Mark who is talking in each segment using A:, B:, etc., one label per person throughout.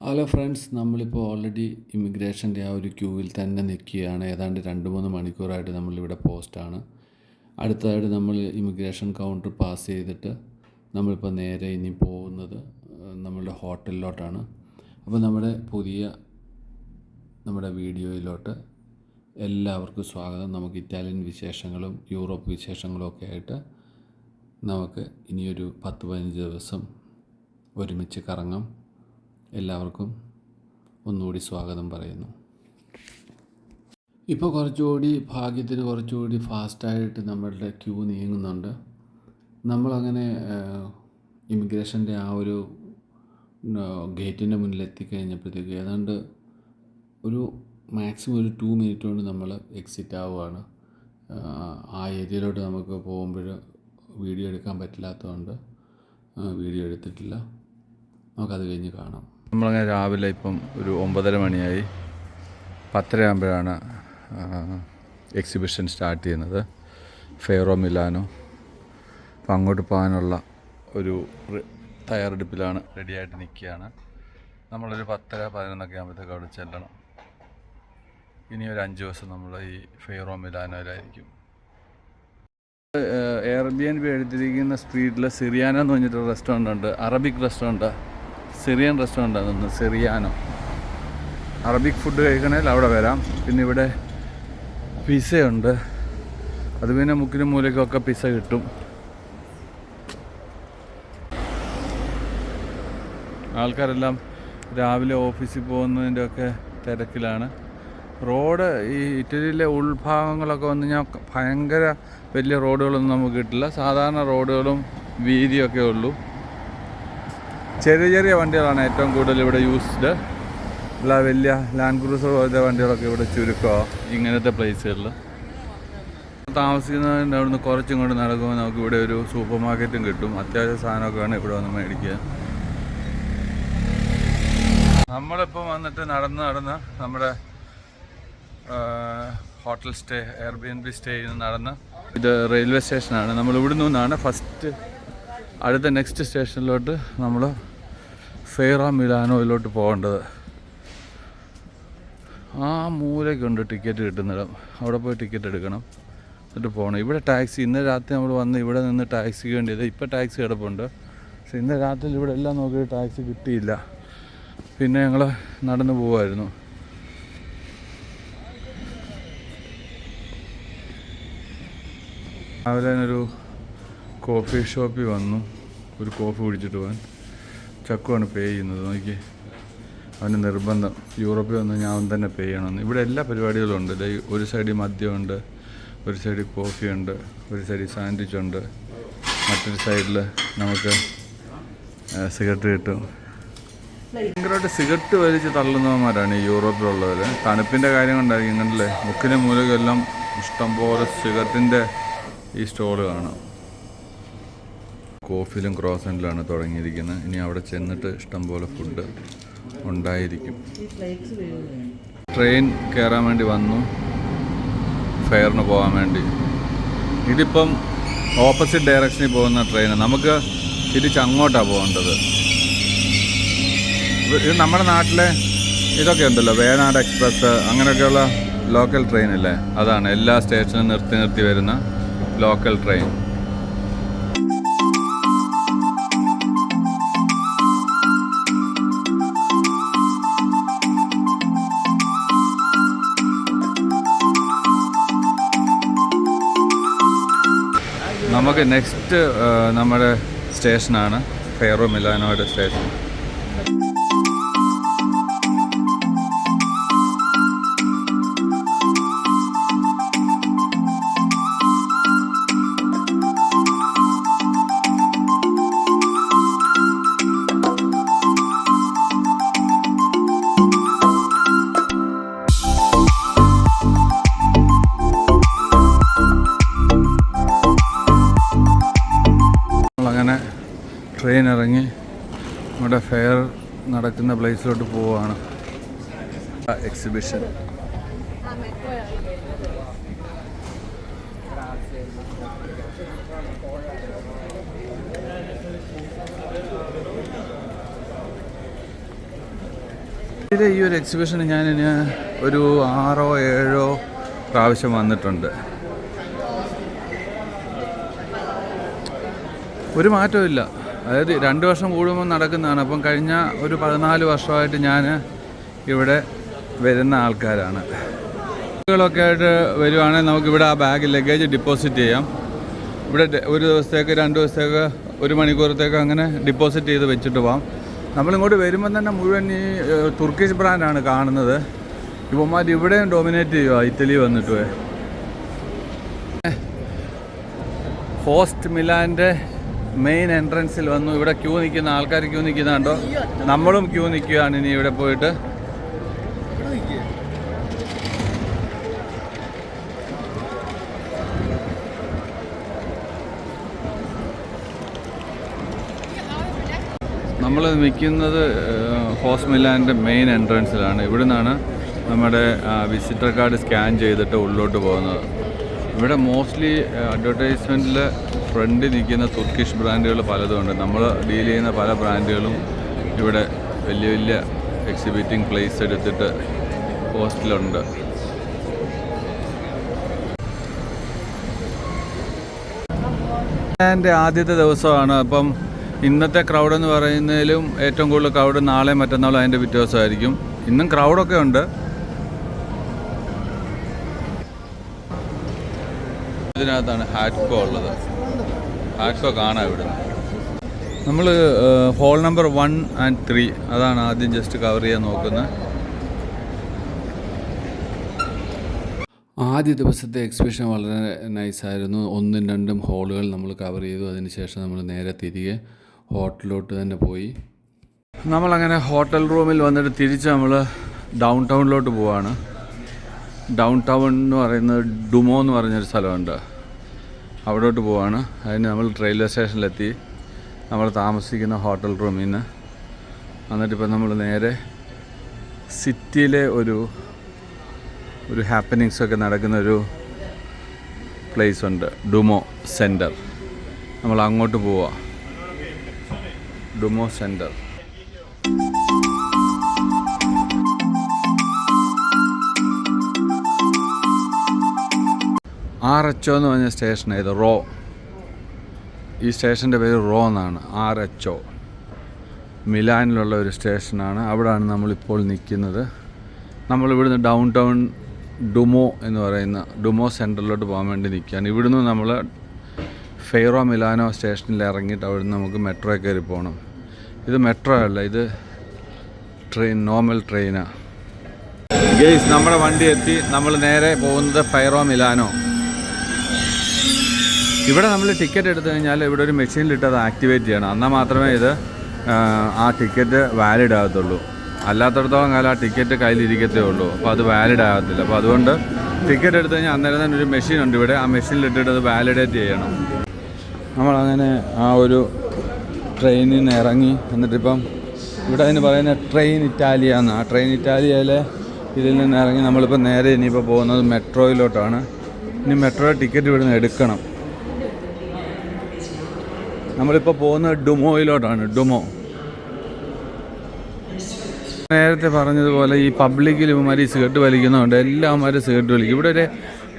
A: Hello friends, നമ്മളിപ്പോൾ already ഇമിഗ്രേഷൻ്റെ ആ ഒരു ക്യൂവിൽ തന്നെ നിൽക്കുകയാണ്. ഏതാണ്ട് 2-3 മണിക്കൂറായിട്ട് നമ്മളിവിടെ പോസ്റ്റാണ്. അടുത്തതായിട്ട് നമ്മൾ ഇമിഗ്രേഷൻ കൗണ്ടർ പാസ് ചെയ്തിട്ട് നമ്മളിപ്പോൾ നേരെ ഇനി പോകുന്നത് നമ്മളുടെ ഹോട്ടലിലോട്ടാണ്. അപ്പോൾ നമ്മുടെ വീഡിയോയിലോട്ട് എല്ലാവർക്കും സ്വാഗതം. നമുക്ക് ഇറ്റാലിയൻ വിശേഷങ്ങളും യൂറോപ്പ് വിശേഷങ്ങളും ഒക്കെ ആയിട്ട് നമുക്ക് ഇനിയൊരു 10-15 ദിവസം ഒരുമിച്ച് കറങ്ങാം. എല്ലാവർക്കും ഒന്നുകൂടി സ്വാഗതം പറയുന്നു. ഇപ്പോൾ ഭാഗ്യത്തിന് കുറച്ചുകൂടി ഫാസ്റ്റായിട്ട് നമ്മളുടെ ക്യൂ നീങ്ങുന്നുണ്ട്. നമ്മളങ്ങനെ ഇമിഗ്രേഷൻ്റെ ആ ഒരു ഗേറ്റിൻ്റെ മുന്നിൽ എത്തിക്കഴിഞ്ഞപ്പോഴത്തേക്ക് ഏതാണ്ട് മാക്സിമം ഒരു 2 മിനിറ്റ് കൊണ്ട് നമ്മൾ എക്സിറ്റ് ആവുകയാണ്. ആ ഏരിയയിലോട്ട് നമുക്ക് പോകുമ്പോൾ വീഡിയോ എടുക്കാൻ പറ്റില്ലാത്തതുകൊണ്ട് വീഡിയോ എടുത്തിട്ടില്ല. നമുക്കത് കഴിഞ്ഞ് കാണാം.
B: നമ്മളങ്ങനെ രാവിലെ ഇപ്പം ഒരു 9:30 മണിയായി. 10:30 ആകുമ്പോഴാണ് എക്സിബിഷൻ സ്റ്റാർട്ട് ചെയ്യുന്നത്, ഫെയറോ മിലാനോ. അപ്പം അങ്ങോട്ട് പോകാനുള്ള ഒരു തയ്യാറെടുപ്പിലാണ്, റെഡിയായിട്ട് നിൽക്കുകയാണ്. നമ്മളൊരു 10:30-11 ആകുമ്പോഴത്തേക്ക് അവിടെ ചെല്ലണം. ഇനി ഒരു 5 ദിവസം നമ്മൾ ഈ ഫെയറോ മിലാനോയിലായിരിക്കും. എയർബിഎൻബി എഴുതിയിരിക്കുന്ന സ്ട്രീറ്റിൽ സിറിയാനോ എന്ന് പറഞ്ഞിട്ടൊരു റെസ്റ്റോറൻ്റ് ഉണ്ട്, അറബിക് റെസ്റ്റോറൻറ്റ്, സിറിയൻ റെസ്റ്റോറൻ്റ് ആണ്, സിറിയാനോ. അറബിക് ഫുഡ് കഴിക്കണമെങ്കിൽ അവിടെ വരാം. പിന്നെ ഇവിടെ പിസയുണ്ട്, അത് പിന്നെ മുക്കിനും മൂലയ്ക്കൊക്കെ പിസ കിട്ടും. ആൾക്കാരെല്ലാം രാവിലെ ഓഫീസിൽ പോകുന്നതിൻ്റെയൊക്കെ തിരക്കിലാണ്. റോഡ് ഈ ഇറ്റലിയിലെ ഉൾഭാഗങ്ങളൊക്കെ വന്നു കഴിഞ്ഞാൽ ഭയങ്കര വലിയ റോഡുകളൊന്നും നമുക്ക് കിട്ടില്ല. സാധാരണ റോഡുകളും വീതിയൊക്കെ ഉള്ളൂ. ചെറിയ ചെറിയ വണ്ടികളാണ് ഏറ്റവും കൂടുതൽ ഇവിടെ യൂസ്ഡ്. അല്ല വലിയ ലാൻഡ് ക്രൂസർ പോലത്തെ വണ്ടികളൊക്കെ ഇവിടെ ചുരുക്കമോ ഇങ്ങനത്തെ പ്ലേസുകളിൽ. താമസിക്കുന്നതിൻ്റെ അവിടുന്ന് കുറച്ചും കൊണ്ട് നടക്കുമ്പോൾ നമുക്ക് ഇവിടെ ഒരു സൂപ്പർ മാർക്കറ്റും കിട്ടും. അത്യാവശ്യ സാധനമൊക്കെ വേണം ഇവിടെ വന്ന് മേടിക്കുക. നമ്മളിപ്പം വന്നിട്ട് നടന്ന് നമ്മുടെ ഹോട്ടൽ സ്റ്റേ, എയർബിഎൻബി സ്റ്റേ ചെയ്ത് നടന്ന് ഇത് റെയിൽവേ സ്റ്റേഷനാണ്. നമ്മൾ ഇവിടെ നിന്നാണ് ഫസ്റ്റ് അടുത്ത നെക്സ്റ്റ് സ്റ്റേഷനിലോട്ട് നമ്മൾ ഫെയറോ മിലാനോയിലോട്ട് പോകേണ്ടത്. ആ മൂലയ്ക്കുണ്ട് ടിക്കറ്റ് കിട്ടുന്നിടം, അവിടെ പോയി ടിക്കറ്റ് എടുക്കണം, എന്നിട്ട് പോകണം. ഇവിടെ ടാക്സി, ഇന്ന് രാത്രി നമ്മൾ വന്ന് ഇവിടെ നിന്ന് ടാക്സിക്ക് വേണ്ടിയത്, ഇപ്പോൾ ടാക്സി കിടപ്പുണ്ട്. പക്ഷെ ഇന്ന് രാത്രി ഇവിടെ എല്ലാം നോക്കിയിട്ട് ടാക്സി കിട്ടിയില്ല. പിന്നെ ഞങ്ങൾ നടന്നു പോവായിരുന്നു. രാവിലെ ഒരു കോഫി ഷോപ്പിൽ വന്നു, ഒരു കോഫി കുടിച്ചിട്ട് പോകാൻ. ചക്കുവാണ് പേ ചെയ്യുന്നത്. നോക്കി, അവന് നിർബന്ധം യൂറോപ്പിൽ വന്ന് ഞാൻ തന്നെ പേ ചെയ്യണമെന്ന്. ഇവിടെ എല്ലാ പരിപാടികളും ഉണ്ട്. ഒരു സൈഡിൽ മദ്യമുണ്ട്, ഒരു സൈഡിൽ കോഫിയുണ്ട്, ഒരു സൈഡിൽ സാൻഡ്വിച്ച് ഉണ്ട്, മറ്റൊരു സൈഡിൽ നമുക്ക് സിഗരറ്റ് കിട്ടും. ഭയങ്കരമായിട്ട് സിഗരറ്റ് വലിച്ച് തള്ളുന്നവന്മാരാണ് ഈ യൂറോപ്പിലുള്ളവർ. തണുപ്പിൻ്റെ കാര്യം കൊണ്ടായിരിക്കും. ഇങ്ങനല്ലേ മുക്കിനും മൂലക്കെല്ലാം ഇഷ്ടംപോലെ സിഗരറ്റിൻ്റെ ഈ സ്റ്റോൾ കാണാം. കോഫിയിലും ക്രോസൻറ്റിലാണ് തുടങ്ങിയിരിക്കുന്നത്. ഇനി അവിടെ ചെന്നിട്ട് ഇഷ്ടംപോലെ ഫുഡ് ഉണ്ടായിരിക്കും. ട്രെയിൻ കയറാൻ വേണ്ടി വന്നു, ഫെയറിന് പോകാൻ വേണ്ടി. ഇതിപ്പം ഓപ്പോസിറ്റ് ഡയറക്ഷനിൽ പോകുന്ന ട്രെയിനാണ്. നമുക്ക് തിരിച്ചങ്ങോട്ടാണ് പോകേണ്ടത്. ഇത് നമ്മുടെ നാട്ടിലെ ഇതൊക്കെ ഉണ്ടല്ലോ, വേണാട് എക്സ്പ്രസ്, അങ്ങനെയൊക്കെയുള്ള ലോക്കൽ ട്രെയിനല്ലേ, അതാണ് എല്ലാ സ്റ്റേഷനും നിർത്തി വരുന്ന ലോക്കൽ ട്രെയിൻ. നമുക്ക് നെക്സ്റ്റ് നമ്മുടെ സ്റ്റേഷനാണ് ഫെയറോ മിലാനോയുടെ സ്റ്റേഷൻ. ട്രെയിൻ ഇറങ്ങി നമ്മുടെ ഫെയർ നടക്കുന്ന പ്ലേസിലോട്ട് പോവുകയാണ്. എക്സിബിഷൻ ഇത് ഈ ഒരു എക്സിബിഷന് ഞാനിന് ഒരു 6 or 7 പ്രാവശ്യം വന്നിട്ടുണ്ട്. ഒരു മാറ്റമില്ല. അതായത് 2 വർഷം കൂടുമ്പോൾ നടക്കുന്നതാണ്. അപ്പം കഴിഞ്ഞ ഒരു 14 വർഷമായിട്ട് ഞാൻ ഇവിടെ വരുന്ന ആൾക്കാരാണ്. കുട്ടികളൊക്കെ ആയിട്ട് വരുവാണെങ്കിൽ നമുക്കിവിടെ ആ ബാഗ് ലഗേജ് ഡെപ്പോസിറ്റ് ചെയ്യാം. ഇവിടെ ഒരു ദിവസത്തേക്ക് 2 ദിവസത്തേക്ക് 1 മണിക്കൂറത്തേക്ക് അങ്ങനെ ഡെപ്പോസിറ്റ് ചെയ്ത് വെച്ചിട്ട് പോകാം. നമ്മളിങ്ങോട്ട് വരുമ്പം തന്നെ മുഴുവൻ ഈ തുർക്കിഷ് ബ്രാൻഡാണ് കാണുന്നത്. ഇവന്മാർ ഇവിടെയും ഡോമിനേറ്റ് ചെയ്യുക ഇറ്റലി വന്നിട്ട്. ഹോസ്റ്റ് മിലാൻ്റെ മെയിൻ എൻട്രൻസിൽ വന്നു. ഇവിടെ ക്യൂ നിൽക്കുന്ന ആൾക്കാർ ക്യൂ നിൽക്കുന്നുണ്ടോ? നമ്മളും ക്യൂ നിൽക്കുകയാണ് ഇനി ഇവിടെ പോയിട്ട്. നമ്മൾ നിൽക്കുന്നത് ഹോസ്റ്റ് മിലാൻ്റെ മെയിൻ എൻട്രൻസിലാണ്. ഇവിടെ നിന്നാണ് നമ്മുടെ വിസിറ്റർ കാർഡ് സ്കാൻ ചെയ്തിട്ട് ഉള്ളിലോട്ട് പോകുന്നത്. ഇവിടെ മോസ്റ്റ്ലി അഡ്വർടൈസ്മെൻറ്റിൽ ഫ്രണ്ടിൽ നിൽക്കുന്ന തുർക്കിഷ് ബ്രാൻഡുകൾ പലതുമുണ്ട്. നമ്മൾ ഡീൽ ചെയ്യുന്ന പല ബ്രാൻഡുകളും ഇവിടെ വലിയ വലിയ എക്സിബിറ്റിംഗ് പ്ലേസ് എടുത്തിട്ട് ഹോസ്റ്റലുണ്ട്. എൻ്റെ ആദ്യത്തെ ദിവസമാണ്. അപ്പം ഇന്നത്തെ ക്രൗഡെന്ന് പറയുന്നതിലും ഏറ്റവും കൂടുതൽ ക്രൗഡ് നാളെ മറ്റന്നാളും അതിൻ്റെ പിറ്റേ ദിവസമായിരിക്കും. ഇന്നും ക്രൗഡൊക്കെ ഉണ്ട്. ഇതിനകത്താണ് ഹാറ്റ്കോ ഉള്ളത്. ഹാറ്റ്കോ കാണാം ഇവിടെ. നമ്മൾ ഹോൾ നമ്പർ 1 and 3 അതാണ് ആദ്യം ജസ്റ്റ് കവർ ചെയ്യാൻ നോക്കുന്നത്.
A: ആദ്യ ദിവസത്തെ എക്സിബിഷൻ വളരെ നൈസായിരുന്നു. 1ഉം 2ഉം ഹോളുകൾ നമ്മൾ കവർ ചെയ്തു. അതിനുശേഷം നമ്മൾ നേരെ തിരികെ ഹോട്ടലിലോട്ട് തന്നെ പോയി.
B: നമ്മളങ്ങനെ ഹോട്ടൽ റൂമിൽ വന്നിട്ട് തിരിച്ച് നമ്മൾ ഡൗൺ ടൗണിലോട്ട് പോവാണ്. ഡൗൺ ടൗൺ എന്ന് പറയുന്നത് ഡുമോ എന്ന് പറഞ്ഞൊരു സ്ഥലമുണ്ട്. അവിടോട്ട് പോവാണ്. അതിന് നമ്മൾ റെയിൽവേ സ്റ്റേഷനിലെത്തി. നമ്മൾ താമസിക്കുന്ന ഹോട്ടൽ റൂമിൽ നിന്ന് എന്നിട്ടിപ്പോൾ നമ്മൾ നേരെ സിറ്റിയിലെ ഒരു ഹാപ്പനിങ്സൊക്കെ നടക്കുന്നൊരു പ്ലേസ് ഉണ്ട്, ഡുമോ സെൻറ്റർ. നമ്മൾ അങ്ങോട്ട് പോവാം. ഡുമോ സെൻറ്റർ. RHO എന്ന് പറഞ്ഞ സ്റ്റേഷനാണ് ഇത്. റോ. ഈ സ്റ്റേഷൻ്റെ പേര് റോ എന്നാണ്. RHO മിലാനിലുള്ള ഒരു സ്റ്റേഷനാണ്. അവിടെയാണ് നമ്മളിപ്പോൾ നിൽക്കുന്നത്. നമ്മളിവിടുന്ന് ഡൗൺ ടൗൺ ഡുമോ എന്ന് പറയുന്ന ഡുമോ സെൻറ്ററിലോട്ട് പോകാൻ വേണ്ടി നിൽക്കുകയാണ്. ഇവിടുന്ന് നമ്മൾ ഫെയ്റോ മിലാനോ സ്റ്റേഷനിൽ ഇറങ്ങിയിട്ട് അവിടുന്ന് നമുക്ക് മെട്രോ കയറി പോകണം. ഇത് മെട്രോ അല്ല, ഇത് ട്രെയിൻ, നോർമൽ ട്രെയിനാണ്. ഗെയ്സ്, നമ്മുടെ വണ്ടി എത്തി. നമ്മൾ നേരെ പോകുന്നത് ഫെയ്റോ മിലാനോ. ഇവിടെ നമ്മൾ ടിക്കറ്റ് എടുത്തു കഴിഞ്ഞാൽ ഇവിടെ ഒരു മെഷീനിലിട്ട് അത് ആക്ടിവേറ്റ് ചെയ്യണം. എന്നാൽ മാത്രമേ ഇത് ആ ടിക്കറ്റ് വാലിഡ് ആകത്തുള്ളൂ. അല്ലാത്തടത്തോളം കാലം ആ ടിക്കറ്റ് കയ്യിലിരിക്കത്തേ ഉള്ളൂ. അപ്പോൾ അത് വാലിഡ് ആകത്തില്ല. അപ്പോൾ അതുകൊണ്ട് ടിക്കറ്റ് എടുത്തു കഴിഞ്ഞാൽ അന്നേരം തന്നെ ഒരു മെഷീനുണ്ട് ഇവിടെ. ആ മെഷീനിലിട്ടിട്ട് അത് വാലിഡേറ്റ് ചെയ്യണം. നമ്മളങ്ങനെ ആ ഒരു ട്രെയിനിൽ നിന്ന് ഇറങ്ങി. എന്നിട്ടിപ്പം ഇവിടെ അതിന് പറയുന്ന ട്രെയിൻ ഇറ്റാലിയ എന്ന്. ആ ട്രെയിൻ ഇറ്റാലിയയിലെ ഇതിൽ നിന്ന് ഇറങ്ങി നമ്മളിപ്പോൾ നേരെ ഇനിയിപ്പോൾ പോകുന്നത് മെട്രോയിലോട്ടാണ്. ഇനി മെട്രോ ടിക്കറ്റ് ഇവിടുന്ന് എടുക്കണം. നമ്മളിപ്പോൾ പോകുന്നത് ഡുമോയിലോട്ടാണ്. ഡുമോ. നേരത്തെ പറഞ്ഞതുപോലെ ഈ പബ്ലിക്കിൽ ഇവന്മാർ ഈ സിഗരറ്റ് വലിക്കുന്നതുകൊണ്ട് എല്ലാവന്മാരും സിഗരറ്റ് വലിക്കും. ഇവിടെ ഒരു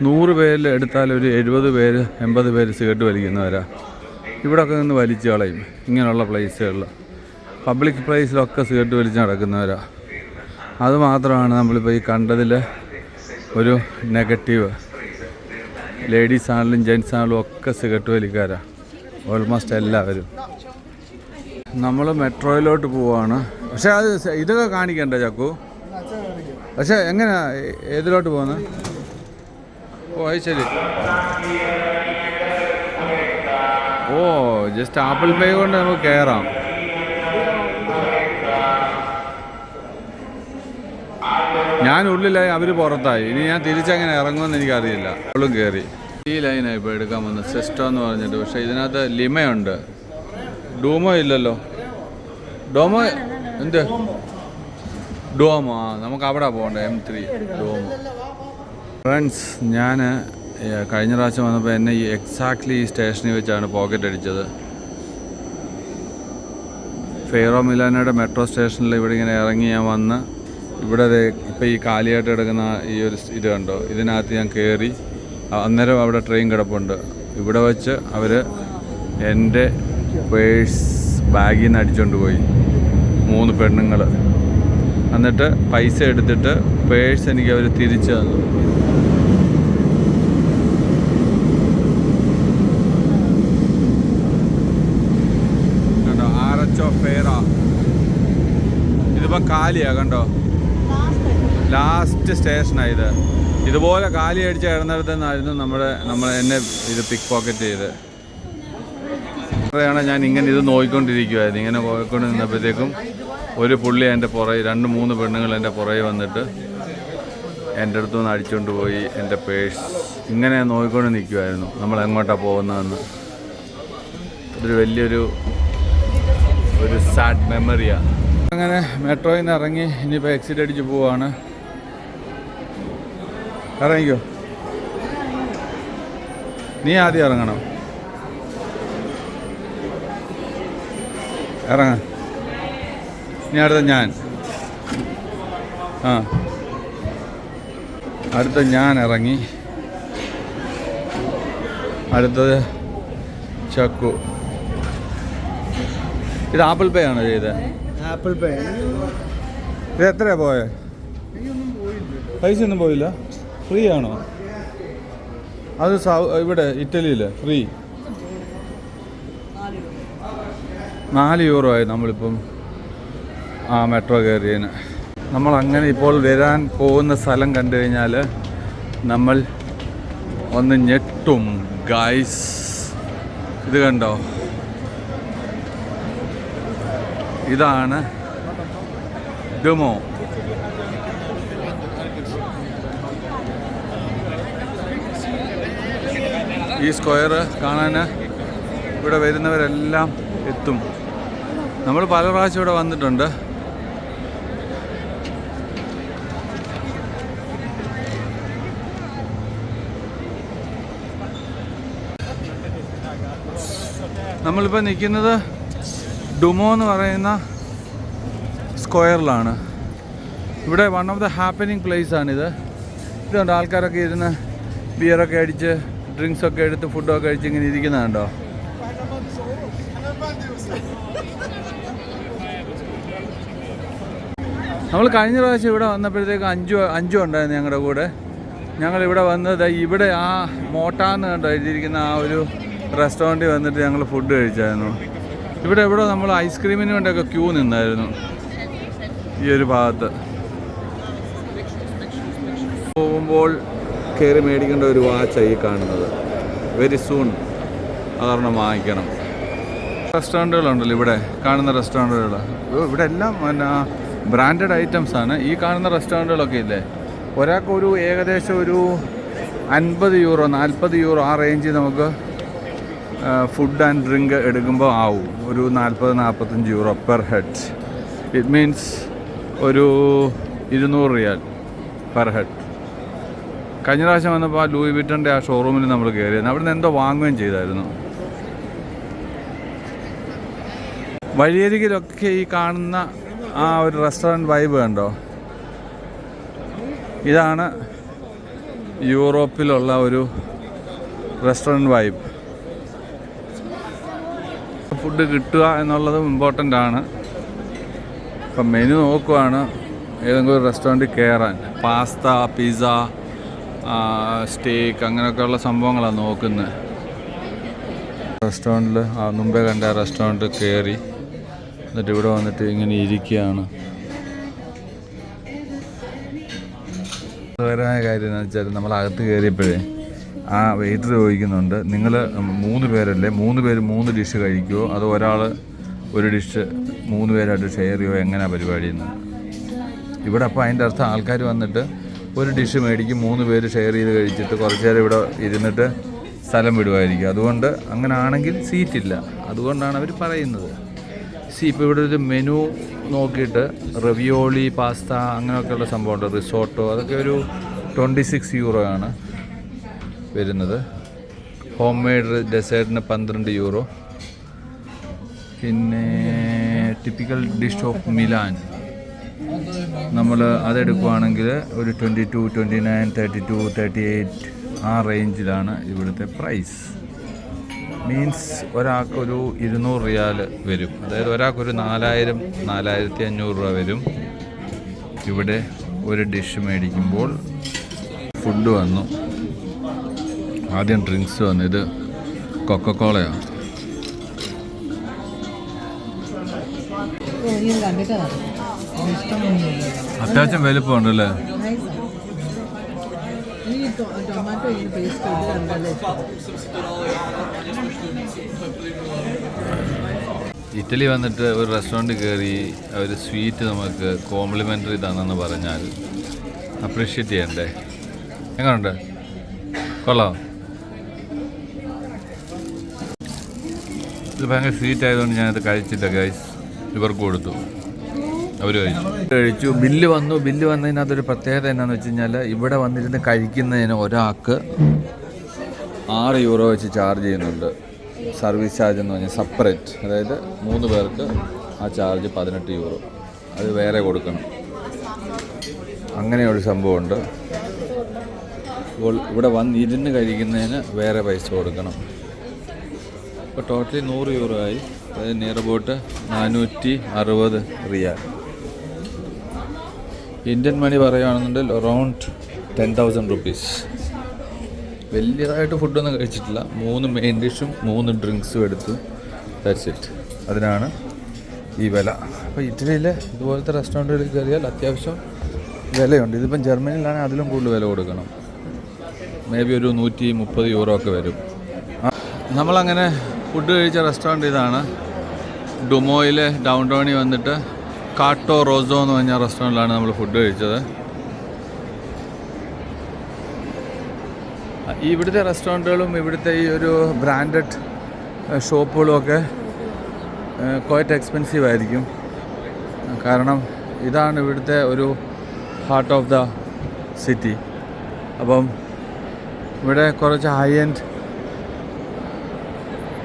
B: 100 പേരിൽ എടുത്താൽ ഒരു 70 പേര് 80 പേര് സിഗരറ്റ് വലിക്കുന്നവരാ. ഇവിടെയൊക്കെ നിന്ന് വലിച്ചു കളയും. ഇങ്ങനെയുള്ള പ്ലേസുകളിൽ, പബ്ലിക് പ്ലേസിലൊക്കെ സിഗരറ്റ് വലിച്ച് നടക്കുന്നവരാ. അതുമാത്രമാണ് നമ്മളിപ്പോൾ ഈ കണ്ടതിൽ ഒരു നെഗറ്റീവ്. ലേഡീസ് ആണെങ്കിലും ജെൻസ് ആണെങ്കിലും ഒക്കെ സിഗരറ്റ് വലിക്കാരാ, ഓൾമോസ്റ്റ് എല്ലാവരും. നമ്മൾ മെട്രോയിലോട്ട് പോവുകയാണ്. പക്ഷേ അത് ഇതൊക്കെ കാണിക്കണ്ടേ ചക്കു? പക്ഷേ എങ്ങനെയാ, ഏതിലോട്ട് പോകുന്നത്? ഓ അത് ശരി. ഓ ജസ്റ്റ് ആപ്പിൾ പേ കൊണ്ട് നമുക്ക് കയറാം. ഞാൻ ഉള്ളിലായി, അവർ പുറത്തായി. ഇനി ഞാൻ തിരിച്ചെങ്ങനെ ഇറങ്ങുമെന്ന് എനിക്കറിയില്ല. അവളും കയറി. ഈ ലൈനാണ് ഇപ്പോൾ എടുക്കാൻ വന്നത്, സെസ്റ്റോ എന്ന് പറഞ്ഞിട്ട്. പക്ഷേ ഇതിനകത്ത് ലിമയുണ്ട്, ഡൂമോ ഇല്ലല്ലോ. ഡോമോ എന്ത്? ഡോമോ. നമുക്ക് അവിടെ പോകണ്ടേ, M3 ഡോമോ. ഫ്രണ്ട്സ്, ഞാൻ കഴിഞ്ഞ പ്രാവശ്യം വന്നപ്പോൾ എന്നെ ഈ എക്സാക്ട്ലി ഈ സ്റ്റേഷനിൽ വെച്ചാണ് പോക്കറ്റ് അടിച്ചത്. ഫെയ്റോ മിലാനോയുടെ മെട്രോ സ്റ്റേഷനിൽ ഇവിടെ ഇങ്ങനെ ഇറങ്ങി ഞാൻ വന്ന് ഇവിടെ ഇപ്പോൾ ഈ കാലിയായിട്ട് കിടക്കുന്ന ഈ ഒരു ഇത് കണ്ടോ, ഇതിനകത്ത് ഞാൻ കയറി. അന്നേരം അവിടെ ട്രെയിൻ കിടപ്പുണ്ട്. ഇവിടെ വെച്ച് അവർ എൻ്റെ പേഴ്സ് ബാഗിൽ നിന്ന് അടിച്ചുകൊണ്ട് പോയി 3 പെണ്ണുങ്ങൾ. എന്നിട്ട് പൈസ എടുത്തിട്ട് പേഴ്സ് എനിക്ക് അവർ തിരിച്ചു തന്നു. കണ്ടോ, ആർച്ച് ഓഫ് ഫെയറ. ഇതിപ്പം കാലിയാ കണ്ടോ, ലാസ്റ്റ് സ്റ്റേഷനായത്. ഇതുപോലെ കാലി അടിച്ച് കിടന്നിടത്തു നിന്നായിരുന്നു എന്നെ ഇത് പിക്ക് പോക്കറ്റ് ചെയ്ത്. അപ്പോഴാണ് ഞാൻ ഇങ്ങനെ ഇത് നോക്കിക്കൊണ്ടിരിക്കുമായിരുന്നു. ഇങ്ങനെ നോക്കിക്കൊണ്ട് നിന്നപ്പോഴത്തേക്കും ഒരു പുള്ളി എൻ്റെ പുറകെ, 2-3 പെണ്ണുങ്ങൾ എൻ്റെ പുറകെ വന്നിട്ട് എൻ്റെ അടുത്തു നിന്ന് അടിച്ചുകൊണ്ട് പോയി എൻ്റെ പേഴ്സ്. ഇങ്ങനെ നോക്കിക്കൊണ്ട് നിൽക്കുമായിരുന്നു നമ്മൾ എങ്ങോട്ടാണ് പോകുന്നതെന്ന്. അതൊരു വലിയൊരു സാഡ് മെമ്മറിയാണ്. അങ്ങനെ മെട്രോയിൽ നിന്ന് ഇറങ്ങി ഇനിയിപ്പോൾ എക്സിറ്റ് അടിച്ച് പോവാണ്. ഇറങ്ങിക്കോ, നീ ആദ്യം ഇറങ്ങണം. ഇറങ്ങ, ഇനി അടുത്ത ഞാൻ. അടുത്ത ഞാൻ ഇറങ്ങി. അടുത്തത് ചക്കു. ഇത് ആപ്പിൾ പേ ആണോ ചെയ്തത്?
C: Apple Pay.
B: ഇത് എത്രയാണ് പോയത്? പൈസ ഒന്നും പോയില്ല, ഫ്രീ ആണോ? അത് ഇവിടെ ഇറ്റലിയിൽ ഫ്രീ. 4 യൂറോ ആയി നമ്മളിപ്പം മെട്രോ കയറിയതിന്. നമ്മളങ്ങനെ ഇപ്പോൾ വരാൻ പോകുന്ന സ്ഥലം കണ്ടു കഴിഞ്ഞാൽ നമ്മൾ ഒന്ന് ഞെട്ടും ഗൈസ്. ഇത് കണ്ടോ, ഇതാണ് ഡുമോ. ഈ സ്ക്വയർ കാണാൻ ഇവിടെ വരുന്നവരെല്ലാം എത്തും. നമ്മൾ പല പ്രാവശ്യം ഇവിടെ വന്നിട്ടുണ്ട്. നമ്മളിപ്പോൾ നിൽക്കുന്നത് ഡുമോ എന്ന് പറയുന്ന സ്ക്വയറിലാണ്. ഇവിടെ വൺ ഓഫ് ദ ഹാപ്പനിങ് പ്ലേസാണിത്. ഇതുകൊണ്ട് ആൾക്കാരൊക്കെ ഇരുന്ന് ബിയറൊക്കെ അടിച്ച് ഡ്രിങ്ക്സൊക്കെ എടുത്ത് ഫുഡൊക്കെ കഴിച്ച് ഇങ്ങനെ ഇരിക്കുന്നതുണ്ടോ. നമ്മൾ കഴിഞ്ഞ പ്രാവശ്യം ഇവിടെ വന്നപ്പോഴത്തേക്ക് അഞ്ചു ഉണ്ടായിരുന്നു ഞങ്ങളുടെ കൂടെ. ഞങ്ങളിവിടെ വന്നത് ഇവിടെ ആ മോട്ടാന്ന് കണ്ടോ എഴുതിയിരിക്കുന്ന ആ ഒരു റെസ്റ്റോറൻറ്റിൽ വന്നിട്ട് ഞങ്ങൾ ഫുഡ് കഴിച്ചായിരുന്നു. ഇവിടെ നമ്മൾ ഐസ്ക്രീമിന് വേണ്ടിയൊക്കെ ക്യൂ നിന്നായിരുന്നു ഈ ഒരു ഭാഗത്ത്. പോകുമ്പോൾ കയറി മേടിക്കേണ്ട ഒരു വാച്ചാണ് ഈ കാണുന്നത്. വെരി സൂൺ അതൊരെണ്ണം വാങ്ങിക്കണം. റെസ്റ്റോറൻറ്റുകളുണ്ടല്ലോ ഇവിടെ കാണുന്ന റെസ്റ്റോറൻറ്റുകൾ. ഇവിടെ എല്ലാം പിന്നെ ബ്രാൻഡഡ് ഐറ്റംസാണ്. ഈ കാണുന്ന റെസ്റ്റോറൻറ്റുകളൊക്കെ ഇല്ലേ, ഒരാൾക്ക് ഏകദേശം ഒരു 50 യൂറോ 40 യൂറോ ആ റേഞ്ചിൽ നമുക്ക് ഫുഡ് ആൻഡ് ഡ്രിങ്ക് എടുക്കുമ്പോൾ ആവും. ഒരു 40-45 euro per head. It means ഒരു 200 റിയാൽ പെർ ഹെഡ്. കഴിഞ്ഞ പ്രാവശ്യം വന്നപ്പോൾ ആ ലൂയി വിറ്റൻ്റെ ആ ഷോറൂമിൽ നമ്മൾ കയറിയിരുന്നു. അവിടെ നിന്ന് എന്തോ വാങ്ങുകയും ചെയ്തായിരുന്നു. വഴിയരികിലൊക്കെ ഈ കാണുന്ന ആ ഒരു റെസ്റ്റോറൻറ്റ് വൈബ് കണ്ടോ. ഇതാണ് യൂറോപ്പിലുള്ള ഒരു റെസ്റ്റോറൻറ്റ് വൈബ്. ഫുഡ് കിട്ടുക എന്നുള്ളതും ഇമ്പോർട്ടൻ്റ് ആണ്. ഇപ്പം മെനു നോക്കുവാണ് ഏതെങ്കിലും ഒരു റെസ്റ്റോറൻറ്റിൽ കയറാൻ. പാസ്ത, പിസ്സ, സ്റ്റേക്ക് അങ്ങനെയൊക്കെയുള്ള സംഭവങ്ങളാണ് നോക്കുന്നത്. റെസ്റ്റോറൻറ്റിൽ മുമ്പേ കണ്ട റെസ്റ്റോറൻറ്റ് കയറി എന്നിട്ട് ഇവിടെ വന്നിട്ട് ഇങ്ങനെ ഇരിക്കുകയാണ്. രസകരമായ കാര്യം എന്ന് വെച്ചാൽ നമ്മൾ അകത്ത് കയറിയപ്പോഴേ ആ വെയിറ്റർ ചോദിക്കുന്നുണ്ട്, നിങ്ങൾ 3 പേരല്ലേ, 3 പേര് 3 ഡിഷ് കഴിക്കുമോ അതോ ഒരാൾ ഒരു ഡിഷ് 3 പേരായിട്ട് ഷെയർ ചെയ്യുമോ, എങ്ങനെയാണ് പരിപാടിയെന്ന്. ഇവിടെ അപ്പോൾ അതിൻ്റെ അർത്ഥം ആൾക്കാർ വന്നിട്ട് ഒരു ഡിഷ് മേടിക്കും, 3 പേര് ഷെയർ ചെയ്ത് കഴിച്ചിട്ട് കുറച്ച് നേരം ഇവിടെ ഇരുന്നിട്ട് സ്ഥലം വിടുമായിരിക്കും. അതുകൊണ്ട് അങ്ങനെ ആണെങ്കിൽ സീറ്റില്ല. അതുകൊണ്ടാണ് അവർ പറയുന്നത്. ഇപ്പോൾ ഇവിടെ ഒരു മെനു നോക്കിയിട്ട് റവിയോളി, പാസ്ത അങ്ങനെയൊക്കെയുള്ള സംഭവമുണ്ട്. റിസോട്ടോ അതൊക്കെ ഒരു 26 യൂറോ ആണ് വരുന്നത്. ഹോം മെയ്ഡ് ഡെസേർട്ടിന് 12 യൂറോ. പിന്നെ ടിപ്പിക്കൽ ഡിഷ് ഓഫ് മിലാൻ നമ്മൾ അതെടുക്കുകയാണെങ്കിൽ ഒരു 22, 29, 32, 38 ആ റേഞ്ചിലാണ് ഇവിടുത്തെ പ്രൈസ്. മീൻസ് ഒരാൾക്കൊരു 200 റിയാൽ വരും. അതായത് ഒരാൾക്കൊരു 4000, 4500 രൂപ വരും ഇവിടെ ഒരു ഡിഷ് മേടിക്കുമ്പോൾ. ഫുഡ് വന്നു, ആദ്യം ഡ്രിങ്ക്സ് വന്നു. ഇത് കൊക്കക്കോളയാണ്. അത്യാവശ്യം വലുപ്പമുണ്ടല്ലേ? ഇറ്റലി വന്നിട്ട് ഒരു റെസ്റ്റോറൻറ്റിൽ കയറി അവർ സ്വീറ്റ് നമുക്ക് കോംപ്ലിമെൻ്ററി തന്നെന്ന് പറഞ്ഞാൽ അപ്രീഷിയേറ്റ് ചെയ്യണ്ടേ? എങ്ങനെയുണ്ട്? കൊള്ളാം. ഇത് ഭയങ്കര സ്വീറ്റ് ആയതുകൊണ്ട് ഞാനത് കഴിച്ചില്ല ഗൈസ്. ഇവർക്ക് കൊടുത്തു, അവർ കഴിച്ചു. ബില്ല് വന്നതിനകത്തൊരു പ്രത്യേകത എന്നാന്ന് വെച്ച് കഴിഞ്ഞാൽ ഇവിടെ വന്നിരുന്ന് കഴിക്കുന്നതിന് ഒരാൾക്ക് 6 യൂറോ വെച്ച് ചാർജ് ചെയ്യുന്നുണ്ട്. സർവീസ് ചാർജ് എന്ന് പറഞ്ഞാൽ സെപ്പറേറ്റ്. അതായത് 3 പേർക്ക് ആ ചാർജ് 18 യൂറോ, അത് വേറെ കൊടുക്കണം. അങ്ങനെയൊരു സംഭവമുണ്ട്. അപ്പോൾ ഇവിടെ വന്നിരുന്ന് കഴിക്കുന്നതിന് വേറെ പൈസ കൊടുക്കണം. ഇപ്പോൾ ടോട്ടലി 100 യൂറോ ആയി. അതായത് near about 460 riyal. Indian money പറയുകയാണെന്നുണ്ടെങ്കിൽ അറൗണ്ട് 10,000 റുപ്പീസ്. വലിയതായിട്ട് ഫുഡൊന്നും കഴിച്ചിട്ടില്ല. 3 മെയിൻ ഡിഷും 3 ഡ്രിങ്ക്സും എടുത്തു. That's it. അതിനാണ് ഈ വില. അപ്പോൾ ഇറ്റലിയിൽ ഇതുപോലത്തെ റെസ്റ്റോറൻറ്റുകളിൽ കയറിയാൽ അത്യാവശ്യം വിലയുണ്ട്. ഇതിപ്പം ജർമ്മനിയിലാണെങ്കിൽ അതിലും കൂടുതൽ വില കൊടുക്കണം. മേ ബി ഒരു 130 യൂറോ ഒക്കെ വരും. നമ്മളങ്ങനെ ഫുഡ് കഴിച്ച റെസ്റ്റോറൻറ്റ് ഇതാണ്. ഡുമോയിൽ ഡൗൺ ടൗണിൽ വന്നിട്ട് കാട്ടോ റോസോ എന്ന് പറഞ്ഞ റെസ്റ്റോറൻറ്റിലാണ് നമ്മൾ ഫുഡ് കഴിച്ചത്. ഇവിടുത്തെ റെസ്റ്റോറൻറ്റുകളും ഇവിടുത്തെ ഈ ഒരു ബ്രാൻഡഡ് ഷോപ്പുകളുമൊക്കെ ക്വൈറ്റ് എക്സ്പെൻസീവ് ആയിരിക്കും. കാരണം ഇതാണ് ഇവിടുത്തെ ഒരു ഹാർട്ട് ഓഫ് ദ സിറ്റി. അപ്പം ഇവിടെ കുറച്ച് ഹൈ എൻഡ്,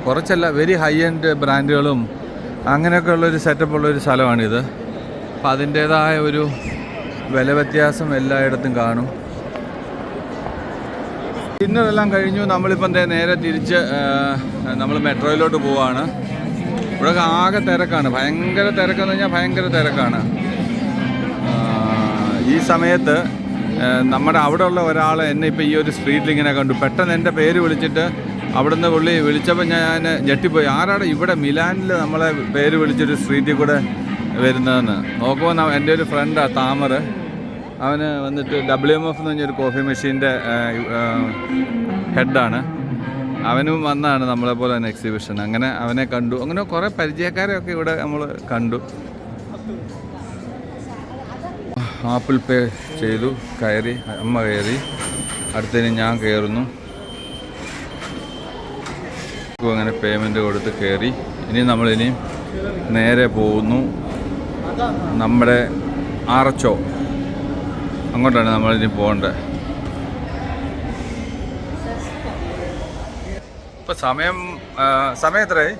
B: കുറച്ചല്ല വെരി ഹൈ എൻഡ് ബ്രാൻഡുകളും അങ്ങനെയൊക്കെ ഉള്ളൊരു സെറ്റപ്പുള്ളൊരു സ്ഥലമാണിത്. അപ്പം അതിൻ്റേതായ ഒരു വില വ്യത്യാസം എല്ലായിടത്തും കാണും. ഡിന്നറെല്ലാം കഴിഞ്ഞു. നമ്മളിപ്പം നേരെ തിരിച്ച് നമ്മൾ മെട്രോയിലോട്ട് പോവാണ്. ഇവിടെ ആകെ തിരക്കാണ്, ഭയങ്കര തിരക്കെന്ന് പറഞ്ഞാൽ ഭയങ്കര തിരക്കാണ്. ഈ സമയത്ത് നമ്മുടെ അവിടെ ഉള്ള ഒരാൾ എന്നെ ഇപ്പോൾ ഈ ഒരു സ്ട്രീറ്റിൽ ഇങ്ങനെ കണ്ടു. പെട്ടെന്ന് എൻ്റെ പേര് വിളിച്ചിട്ട് അവിടുന്ന് പുള്ളി വിളിച്ചപ്പോൾ ഞാൻ ഞെട്ടിപ്പോയി. ആരാണ് ഇവിടെ മിലാനിൽ നമ്മളെ പേര് വിളിച്ചൊരു സ്ട്രീറ്റിൽ കൂടെ വരുന്നതെന്ന് നോക്കുമ്പോൾ എൻ്റെ ഒരു ഫ്രണ്ടാണ് താമർ. അവന് വന്നിട്ട് WMF എന്ന് പറഞ്ഞൊരു കോഫി മെഷീൻ്റെ ഹെഡാണ്. അവനും വന്നാണ് നമ്മളെപ്പോലെ തന്നെ എക്സിബിഷൻ. അങ്ങനെ അവനെ കണ്ടു. അങ്ങനെ കുറേ പരിചയക്കാരെയൊക്കെ ഇവിടെ നമ്മൾ കണ്ടു. ആപ്പിൾ പേ ചെയ്തു, കയറി. അമ്മ കയറി, അടുത്തതിന് ഞാൻ കയറുന്നു. അങ്ങനെ പേയ്മെൻറ്റ് കൊടുത്ത് കയറി. ഇനി നമ്മളിനി നേരെ പോകുന്നു നമ്മുടെ ആർച്ചോ. അങ്ങോട്ടാണ് നമ്മളിനി പോകേണ്ടത്. ഇപ്പം സമയം എത്രയായി?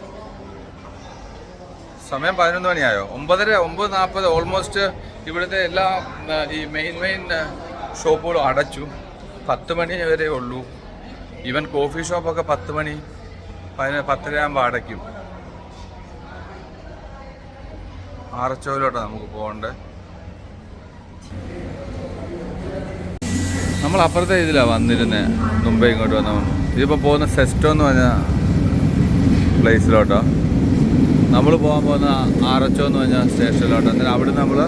B: സമയം 11 മണിയായോ? 9:40. ഓൾമോസ്റ്റ് ഇവിടുത്തെ എല്ലാ ഈ മെയിൻ ഷോപ്പുകളും അടച്ചു. 10 മണി വരെ ഉള്ളൂ. ഈവൻ കോഫി ഷോപ്പൊക്കെ 10 മണി 10:30 ആകുമ്പോൾ അടയ്ക്കും. ആർച്ചോയിലോട്ടാണ് നമുക്ക് പോകേണ്ടത്. നമ്മൾ അപ്പുറത്തെ ഇതിലാണ് വന്നിരുന്നത്, മുമ്പേ ഇങ്ങോട്ട് വന്ന. ഇതിപ്പോൾ പോകുന്ന സെസ്റ്റോ എന്ന് പറഞ്ഞ പ്ലേസിലോട്ടോ. നമ്മൾ പോകാൻ പോകുന്ന ആർച്ചോ എന്ന് പറഞ്ഞ സ്റ്റേഷനിലോട്ടോ. അന്നേരം അവിടെ നമ്മൾ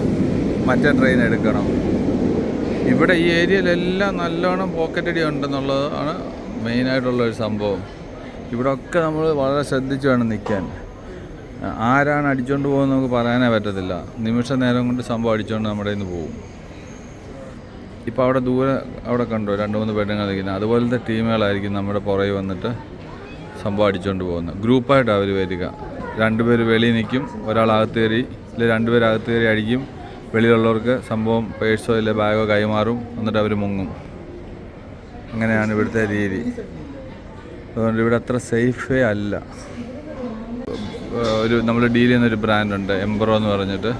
B: മറ്റേ ട്രെയിൻ എടുക്കണം. ഇവിടെ ഈ ഏരിയയിലെല്ലാം നല്ലോണം പോക്കറ്റടി ഉണ്ടെന്നുള്ളതാണ് മെയിനായിട്ടുള്ളൊരു സംഭവം. ഇവിടെ ഒക്കെ നമ്മൾ വളരെ ശ്രദ്ധിച്ച് വേണം നിൽക്കാൻ. ആരാണ് അടിച്ചുകൊണ്ട് പോകുന്നത് നമുക്ക് പറയാനേ പറ്റത്തില്ല. നിമിഷ നേരം കൊണ്ട് സംഭവം അടിച്ചുകൊണ്ട് നമ്മുടെ കയ്യിൽ നിന്ന് പോകും. ഇപ്പോൾ അവിടെ ദൂരെ അവിടെ കണ്ടോ 2-3 പെണ്ണുങ്ങൾ നിൽക്കുന്നത്. അതുപോലത്തെ ടീമുകളായിരിക്കും നമ്മുടെ പുറകെ വന്നിട്ട് സംഭവം അടിച്ചുകൊണ്ട് പോകുന്നത്. ഗ്രൂപ്പായിട്ടാണ് അവർ വരിക. 2 പേര് വെളിയിൽ നിൽക്കും, ഒരാൾ അകത്ത് കയറി, ഇല്ല 2 പേര് അകത്ത് കയറി അടിക്കും. വെളിയിലുള്ളവർക്ക് സംഭവം പേഴ്സോ ഇല്ല ബാഗോ കൈമാറും, എന്നിട്ട് അവർ മുങ്ങും. അങ്ങനെയാണ് ഇവിടുത്തെ രീതി. അതുകൊണ്ട് ഇവിടെ അത്ര സേഫേ അല്ല. നമ്മൾ ഡീൽ ചെയ്യുന്നൊരു ബ്രാൻഡുണ്ട്, എംബ്രോ എന്ന് പറഞ്ഞിട്ട്.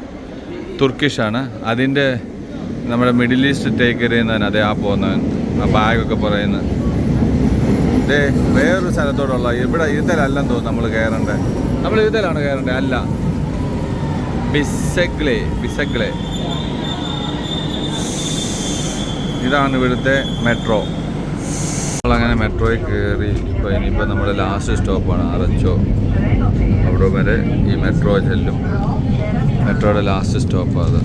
B: തുർക്കിഷാണ്. അതിൻ്റെ നമ്മുടെ മിഡിൽ ഈസ്റ്റ് ടേക്ക് എറിയുന്നവൻ അതേ ആ പോകുന്നവൻ, ആ ബാഗൊക്കെ പറയുന്നത്. ഇതേ വേറൊരു സ്ഥലത്തോടുള്ള ഇവിടെ ഇതിലല്ലെന്ന് തോന്നുന്നു നമ്മൾ കയറേണ്ടത്. നമ്മൾ ഇതിലാണ് കയറേണ്ടത്, അല്ല ബിസഗ്ലെ. ഇതാണ് ഇവിടുത്തെ മെട്രോ. നമ്മളങ്ങനെ മെട്രോയിൽ കയറി. ഇപ്പോൾ ഇനിയിപ്പോൾ നമ്മുടെ ലാസ്റ്റ് സ്റ്റോപ്പാണ് അറച്ചോ. അവിടെ വരെ ഈ മെട്രോ ചെല്ലും. മെട്രോയുടെ ലാസ്റ്റ് സ്റ്റോപ്പാണ് അത്.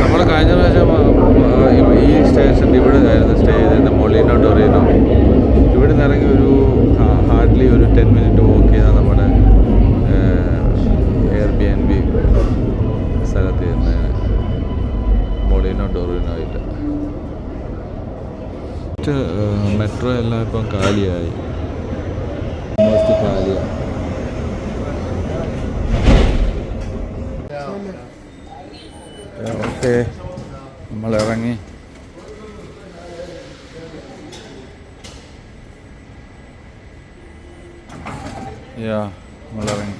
B: നമ്മൾ കഴിഞ്ഞ പ്രാവശ്യം ഈ സ്റ്റേഷനിൽ ഇവിടെ ആയിരുന്നു സ്റ്റേ ചെയ്തിരുന്നത്, മൊളീനോ ടൊറീനോ. ഇവിടെ നിന്ന് ഇറങ്ങി ഒരു ഹാർഡ്ലി ഒരു 10 മിനിറ്റ് വോക്ക് ചെയ്താൽ നമ്മുടെ Airbnb സ്ഥലത്ത് ചെയ്യുന്നതിന് മൊളീനോ ടൊറീനോയിൽ. മെട്രോ എല്ലാം ഇപ്പം കാലിയായി, ഓൾമോസ്റ്റ് കാലിയായി. ഓക്കെ, നമ്മൾ ഇറങ്ങി. നമ്മളിറങ്ങി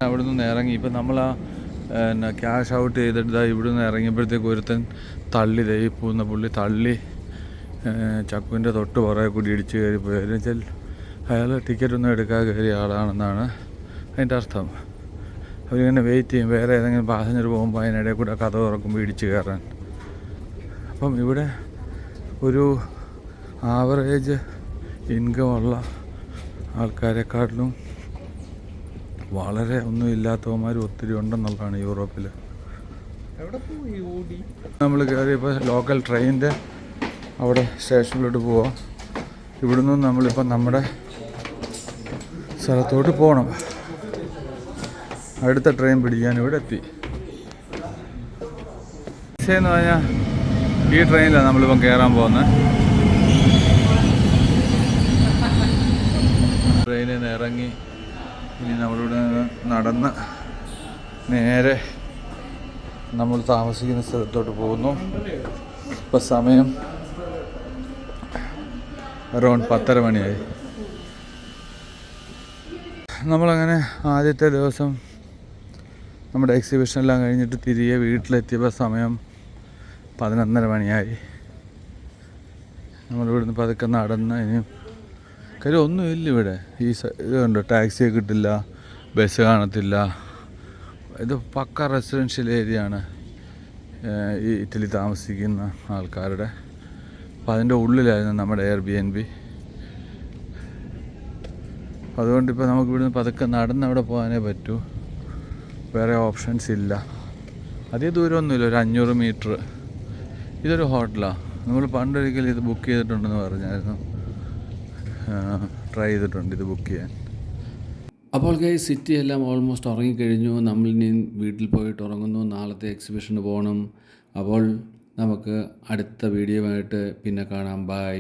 B: അവിടെ നിന്ന് ഇറങ്ങി. ഇപ്പം നമ്മൾ ക്യാഷ് ഔട്ട് ചെയ്തിട്ട് ഇവിടെ നിന്ന് ഇറങ്ങിയപ്പോഴത്തേക്ക് ഒരുത്തൻ തള്ളി, ഈ പോകുന്ന പുള്ളി തള്ളി ചക്കുവിൻ്റെ തൊട്ട് പുറകെ കൂടി ഇടിച്ച് കയറി പോയി. എന്ന് വെച്ചാൽ അയാൾ ടിക്കറ്റൊന്നും എടുക്കാതെ കയറിയ ആളാണെന്നാണ് അതിൻ്റെ അർത്ഥം. അവരിങ്ങനെ വെയിറ്റ് ചെയ്യും, വേറെ ഏതെങ്കിലും പാസഞ്ചർ പോകുമ്പോൾ അതിനിടയിൽ കൂടെ കഥ തുറക്കുമ്പോൾ ഇടിച്ച് കയറാൻ. അപ്പം ഇവിടെ ഒരു ആവറേജ് ഇൻകമുള്ള ആൾക്കാരെക്കാട്ടിലും വളരെ ഒന്നും ഇല്ലാത്തവന്മാർ ഒത്തിരി ഉണ്ടെന്നുള്ളതാണ് യൂറോപ്പിൽ. നമ്മൾ കയറിയപ്പോൾ ലോക്കൽ ട്രെയിനിൻ്റെ അവിടെ സ്റ്റേഷനിലോട്ട് പോവാം. ഇവിടുന്ന് നമ്മളിപ്പം നമ്മുടെ സ്ഥലത്തോട്ട് പോകണം. അടുത്ത ട്രെയിൻ പിടിക്കാൻ ഇവിടെ എത്തി. എന്ന് പറഞ്ഞാൽ ഈ ട്രെയിനിലാണ് നമ്മളിപ്പം കയറാൻ പോകുന്നത്. ട്രെയിനിൽ നിന്ന് ഇറങ്ങി ഇനി നമ്മളിവിടെ നടന്ന് നേരെ നമ്മൾ താമസിക്കുന്ന സ്ഥലത്തോട്ട് പോകുന്നു. ഇപ്പം സമയം അറൗണ്ട് 10:30 മണിയായി. നമ്മളങ്ങനെ ആദ്യത്തെ ദിവസം നമ്മുടെ എക്സിബിഷനെല്ലാം കഴിഞ്ഞിട്ട് തിരികെ വീട്ടിലെത്തിയപ്പോൾ സമയം 11:30 മണിയായി. നമ്മളിവിടുന്ന് പതുക്കെ നടന്ന് ഇനിയും കാര്യം ഒന്നുമില്ല ഇവിടെ. ഈ ഇതുണ്ട്, ടാക്സിയെ കിട്ടില്ല, ബസ് കാണത്തില്ല. ഇത് പക്ക റെസിഡൻഷ്യൽ ഏരിയ ആണ് ഈ ഇറ്റലി താമസിക്കുന്ന ആൾക്കാരുടെ. അപ്പം അതിൻ്റെ ഉള്ളിലായിരുന്നു നമ്മുടെ Airbnb. അതുകൊണ്ടിപ്പോൾ നമുക്ക് ഇവിടുന്ന് പതുക്കെ നടന്ന് അവിടെ പോകാനേ പറ്റൂ, വേറെ ഓപ്ഷൻസ് ഇല്ല. അധികം ദൂരമൊന്നുമില്ല, ഒരു 500 മീറ്റർ. ഇതൊരു ഹോട്ടലാണ്. നമ്മൾ പണ്ടൊരിക്കലും ഇത് ബുക്ക് ചെയ്തിട്ടുണ്ടെന്ന് പറഞ്ഞായിരുന്നു, ട്രൈ ചെയ്തിട്ടുണ്ട് ഇത് ബുക്ക് ചെയ്യാൻ.
A: അപ്പോൾ സിറ്റി എല്ലാം ഓൾമോസ്റ്റ് ഉറങ്ങിക്കഴിഞ്ഞു. നമ്മളിനി വീട്ടിൽ പോയിട്ട് ഉറങ്ങുന്നു. നാളത്തെ എക്സിബിഷന് പോകണം. അപ്പോൾ നമുക്ക് അടുത്ത വീഡിയോ ആയിട്ട് പിന്നെ കാണാം. ബൈ.